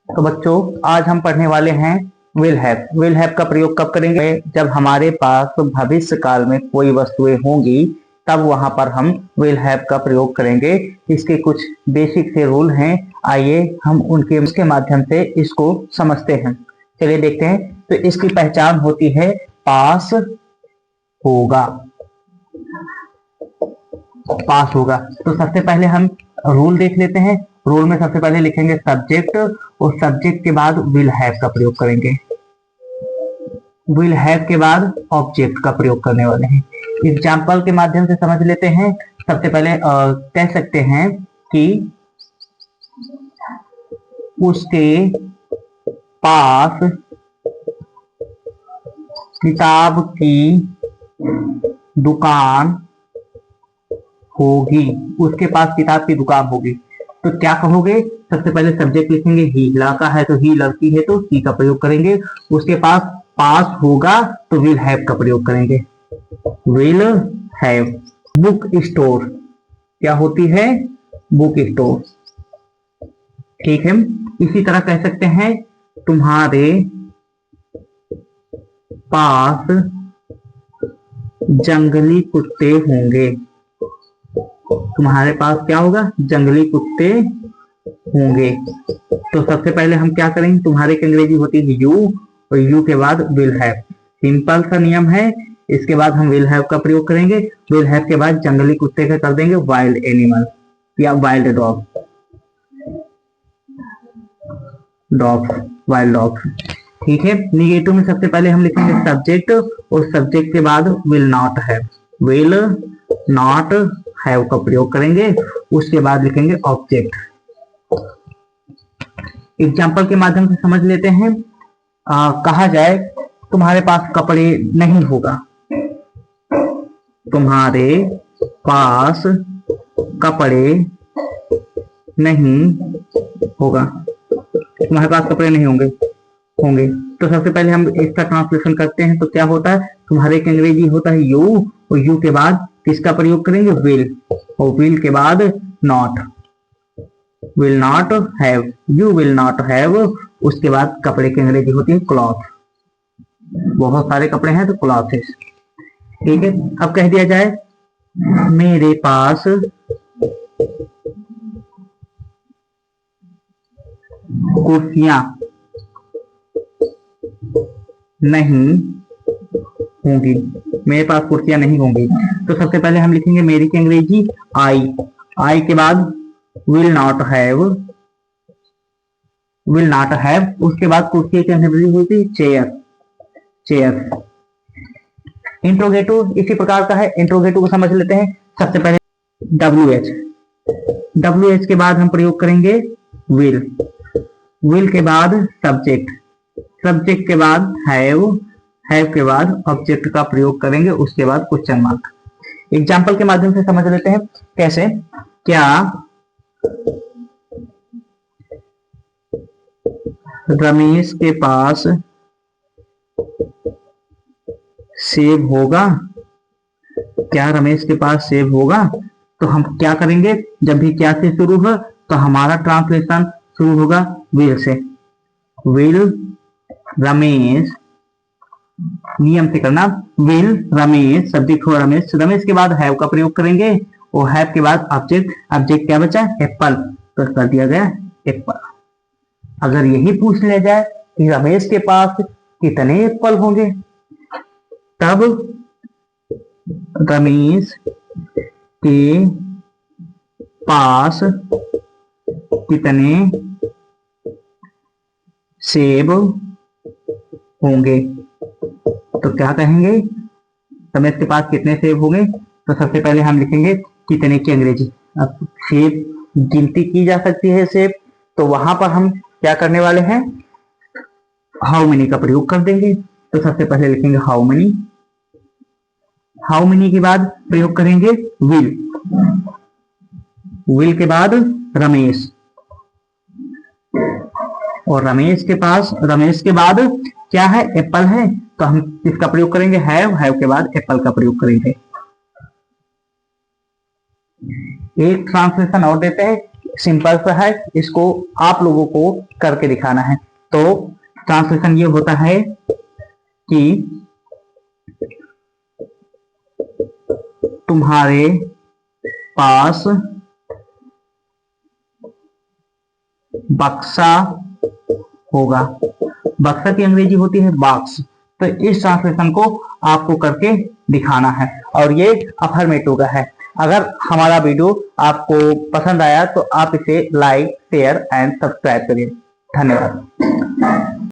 तो बच्चों आज हम पढ़ने वाले हैं विल हैव। विल हैव का प्रयोग कब करेंगे? जब हमारे पास भविष्य काल में कोई वस्तुएं होंगी तब वहां पर हम विल हैव का प्रयोग करेंगे। इसके कुछ बेसिक से रूल हैं, आइए हम उसके माध्यम से इसको समझते हैं। चलिए देखते हैं। तो इसकी पहचान होती है पास होगा। पास होगा तो सबसे पहले हम रूल देख लेते हैं। रूल में सबसे पहले लिखेंगे सब्जेक्ट और सब्जेक्ट के बाद विल हैव का प्रयोग करेंगे। विल हैव के बाद ऑब्जेक्ट का प्रयोग करने वाले हैं। एग्जाम्पल के माध्यम से समझ लेते हैं। सबसे पहले कह सकते हैं कि उसके पास किताब की दुकान होगी। उसके पास किताब की दुकान होगी तो क्या कहोगे? सबसे पहले सब्जेक्ट लिखेंगे ही। लड़का है तो ही, लड़की है तो ही का प्रयोग करेंगे। उसके पास होगा तो विल हैव का प्रयोग करेंगे। Will have. बुक स्टोर क्या होती है? Book store. ठीक है। इसी तरह कह सकते हैं तुम्हारे पास जंगली कुत्ते होंगे। तुम्हारे पास क्या होगा? जंगली कुत्ते होंगे। तो सबसे पहले हम क्या करेंगे? तुम्हारे की अंग्रेजी होती है यू और यू के बाद विल हैव। सिंपल सा नियम है। इसके बाद हम विल हैव का प्रयोग करेंगे। विल हैव के बाद जंगली कुत्ते का कर देंगे वाइल्ड एनिमल या वाइल्ड डॉग। Wild dog. ठीक है। निगेटिव में सबसे पहले हम लिखेंगे सब्जेक्ट और सब्जेक्ट के बाद will not have. Will not have का प्रयोग करेंगे। उसके बाद लिखेंगे ऑब्जेक्ट। एग्जाम्पल के माध्यम से समझ लेते हैं। कहा जाए तुम्हारे पास कपड़े नहीं होगा। तुम्हारे पास कपड़े नहीं होगा। तुम्हारे पास कपड़े नहीं होंगे। तो सबसे पहले हम इसका ट्रांसलेशन करते हैं। तो क्या होता है? तुम्हारे की अंग्रेजी होता है यू और यू के बाद किसका प्रयोग करेंगे? विल। और विल के बाद not. Will not have. You will not have. उसके बाद कपड़े की अंग्रेजी होती है क्लॉथ। बहुत सारे कपड़े हैं तो क्लॉथेस। ठीक है। अब कह दिया जाए मेरे पास कुर्सियां नहीं होंगी। मेरे पास कुर्सियां नहीं होंगी। तो सबसे पहले हम लिखेंगे मेरी की अंग्रेजी आई के बाद विल नॉट हैव। उसके बाद कुर्सी की अंग्रेजी होती है चेयर। इंट्रोगेटिव इसी प्रकार का है। इंट्रोगेटिव को समझ लेते हैं। सबसे पहले WH के बाद हम प्रयोग करेंगे विल के बाद सब्जेक्ट के बाद हैव के बाद ऑब्जेक्ट का प्रयोग करेंगे। उसके बाद क्वेश्चन मार्क। एग्जाम्पल के माध्यम से समझ लेते हैं कैसे। क्या रमेश के पास सेब होगा? क्या रमेश के पास सेब होगा? तो हम क्या करेंगे? जब भी क्या से शुरू हो तो हमारा ट्रांसलेशन शुरू होगा विल से। विल रमेश, नियम से करना। विल रमेश, सब्जेक्ट हो रमेश के बाद हैव का प्रयोग करेंगे और हैव के बाद ऑब्जेक्ट क्या बचा? एप्पल। तो कर दिया गया एप्पल। अगर यही पूछ लिया जाए कि रमेश के पास कितने एप्पल होंगे तब रमेश के पास कितने सेब होंगे? तो क्या कहेंगे? रमेश के पास कितने सेब होंगे? तो सबसे पहले हम लिखेंगे कितने की अंग्रेजी। अब सेब गिनती की जा सकती है सेब, तो वहां पर हम क्या करने वाले हैं? हाउ मेनी का प्रयोग कर देंगे। तो सबसे पहले लिखेंगे हाउ मेनी के बाद प्रयोग करेंगे विल के बाद रमेश। और रमेश के बाद क्या है? एप्पल है। तो हम इसका प्रयोग करेंगे हैव के बाद एप्पल का प्रयोग करेंगे। एक ट्रांसलेशन और देते हैं। सिंपल सा है, इसको आप लोगों को करके दिखाना है। तो ट्रांसलेशन ये होता है कि तुम्हारे पास बक्सा होगा। बक्सा की अंग्रेजी होती है बॉक्स। तो इस ट्रांसलेशन को आपको करके दिखाना है और ये अफर्मेटिव का है। अगर हमारा वीडियो आपको पसंद आया तो आप इसे लाइक, शेयर एंड सब्सक्राइब करिए। धन्यवाद।